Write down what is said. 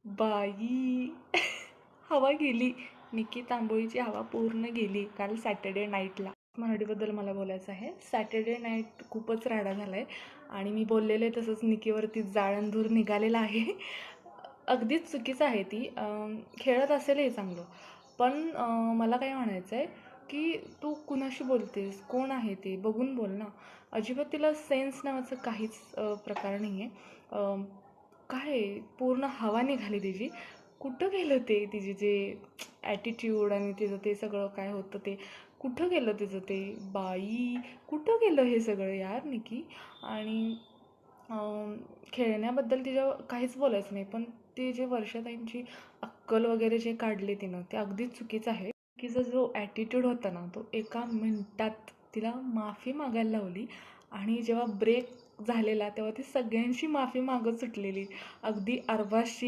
बाई हवा गेली. निकी तांबोळीची हवा पूर्ण गेली काल सॅटर्डे नाईटला. मराठीबद्दल मला बोलायचं आहे. सॅटर्डे नाईट खूपच राडा झाला आहे आणि मी बोललेले तसंच निकीवरती जाळंधूर निघालेला आहे. अगदीच चुकीचं आहे ती. खेळत असेल हे चांगलं, पण मला काय म्हणायचं आहे की तू कुणाशी बोलतेस, कोण आहे ते बघून बोल ना. अजिबात तिला सेन्स नावाचं काहीच प्रकार नाही आहे. काय पूर्ण हवा निघाली तिची. कुठं गेलं ते तिचे जे ॲटिट्यूड आणि तिचं ते सगळं काय होतं ते कुठं गेलं तिचं ते. बाई कुठं गेलं हे सगळं यार निकी. आणि खेळण्याबद्दल तिच्या काहीच बोलायचं नाही, पण ते जे वर्षाताईंची अक्कल वगैरे जे काढले तिनं ते अगदीच चुकीचं आहे. तिचा जो ॲटिट्यूड होता ना तो एका मिनटात तिला माफी मागायला लावली आणि जेव्हा ब्रेक झालेला तेव्हा ती सगळ्यांची माफी मागत सुटलेली. अगदी अरबाजची